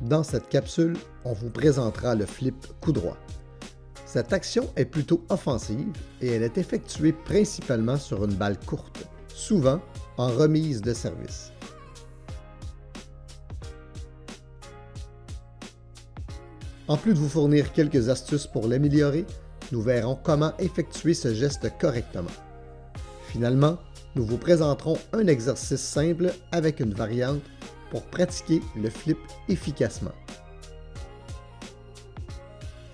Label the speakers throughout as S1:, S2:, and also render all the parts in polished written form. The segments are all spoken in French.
S1: Dans cette capsule, on vous présentera le flip coup droit. Cette action est plutôt offensive et elle est effectuée principalement sur une balle courte, souvent en remise de service. En plus de vous fournir quelques astuces pour l'améliorer, nous verrons comment effectuer ce geste correctement. Finalement, nous vous présenterons un exercice simple avec une variante pour pratiquer le flip efficacement.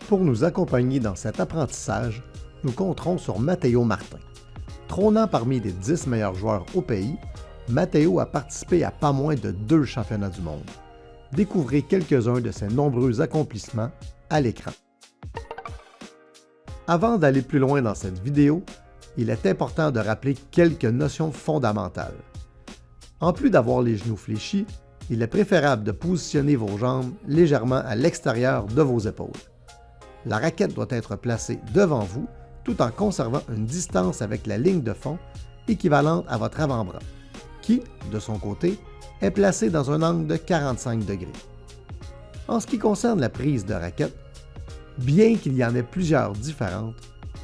S1: Pour nous accompagner dans cet apprentissage, nous compterons sur Matteo Martin. Trônant parmi les 10 meilleurs joueurs au pays, Matteo a participé à pas moins de 2 championnats du monde. Découvrez quelques-uns de ses nombreux accomplissements à l'écran. Avant d'aller plus loin dans cette vidéo, il est important de rappeler quelques notions fondamentales. En plus d'avoir les genoux fléchis, il est préférable de positionner vos jambes légèrement à l'extérieur de vos épaules. La raquette doit être placée devant vous tout en conservant une distance avec la ligne de fond équivalente à votre avant-bras, qui, de son côté, est placé dans un angle de 45 degrés. En ce qui concerne la prise de raquette, bien qu'il y en ait plusieurs différentes,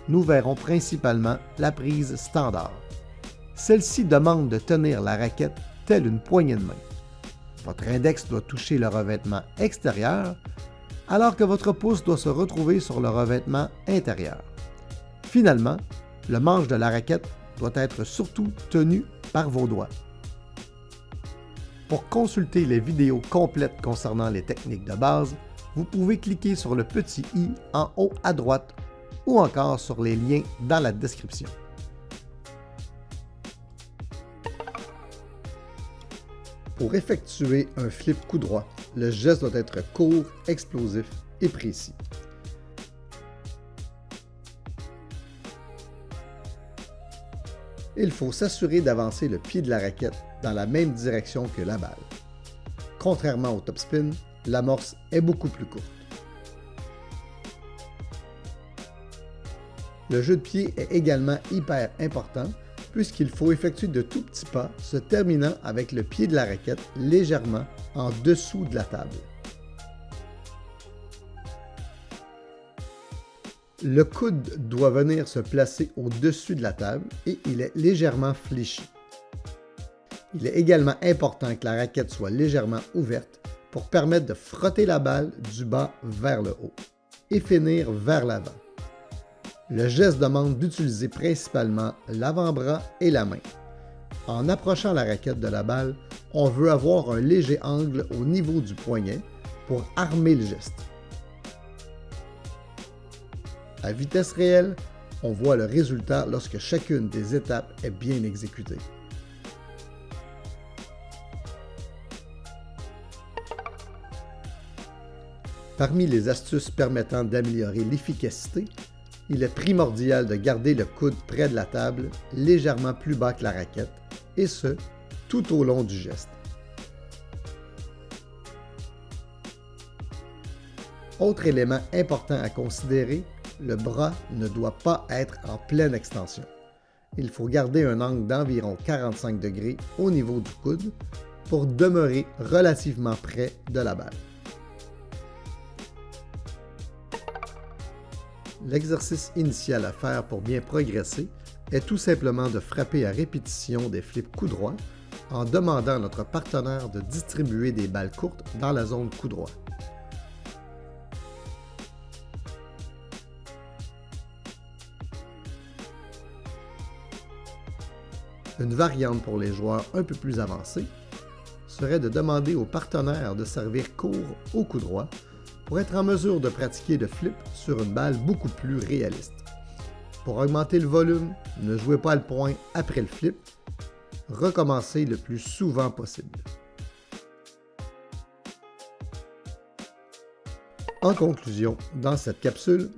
S1: nous verrons principalement la prise standard. Celle-ci demande de tenir la raquette telle une poignée de main. Votre index doit toucher le revêtement extérieur, alors que votre pouce doit se retrouver sur le revêtement intérieur. Finalement, le manche de la raquette doit être surtout tenu par vos doigts. Pour consulter les vidéos complètes concernant les techniques de base, vous pouvez cliquer sur le petit i en haut à droite ou encore sur les liens dans la description. Pour effectuer un flip coup droit, le geste doit être court, explosif et précis. Il faut s'assurer d'avancer le pied de la raquette dans la même direction que la balle. Contrairement au topspin, l'amorce est beaucoup plus courte. Le jeu de pied est également hyper important puisqu'il faut effectuer de tout petits pas se terminant avec le pied de la raquette légèrement en dessous de la table. Le coude doit venir se placer au-dessus de la table et il est légèrement fléchi. Il est également important que la raquette soit légèrement ouverte pour permettre de frotter la balle du bas vers le haut et finir vers l'avant. Le geste demande d'utiliser principalement l'avant-bras et la main. En approchant la raquette de la balle, on veut avoir un léger angle au niveau du poignet pour armer le geste. À vitesse réelle, on voit le résultat lorsque chacune des étapes est bien exécutée. Parmi les astuces permettant d'améliorer l'efficacité, il est primordial de garder le coude près de la table, légèrement plus bas que la raquette, et ce, tout au long du geste. Autre élément important à considérer, le bras ne doit pas être en pleine extension. Il faut garder un angle d'environ 45 degrés au niveau du coude pour demeurer relativement près de la balle. L'exercice initial à faire pour bien progresser est tout simplement de frapper à répétition des flips coup droit en demandant à notre partenaire de distribuer des balles courtes dans la zone coup droit. Une variante pour les joueurs un peu plus avancés serait de demander au partenaire de servir court au coup droit pour être en mesure de pratiquer le flip sur une balle beaucoup plus réaliste. Pour augmenter le volume, ne jouez pas le point après le flip, recommencez le plus souvent possible. En conclusion, dans cette capsule,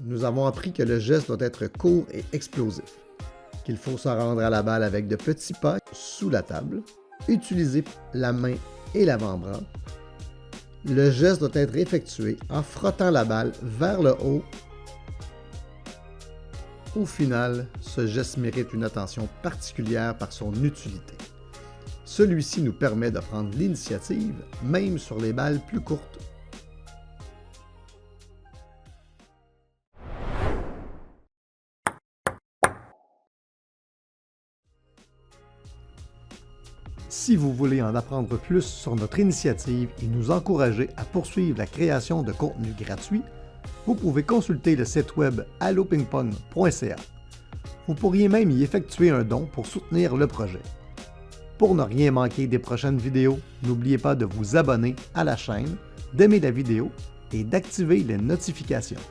S1: nous avons appris que le geste doit être court et explosif, qu'il faut se rendre à la balle avec de petits pas sous la table, utiliser la main et l'avant-bras. Le geste doit être effectué en frottant la balle vers le haut. Au final, ce geste mérite une attention particulière par son utilité. Celui-ci nous permet de prendre l'initiative, même sur les balles plus courtes. Si vous voulez en apprendre plus sur notre initiative et nous encourager à poursuivre la création de contenu gratuit, vous pouvez consulter le site web allopingpong.ca. Vous pourriez même y effectuer un don pour soutenir le projet. Pour ne rien manquer des prochaines vidéos, n'oubliez pas de vous abonner à la chaîne, d'aimer la vidéo et d'activer les notifications.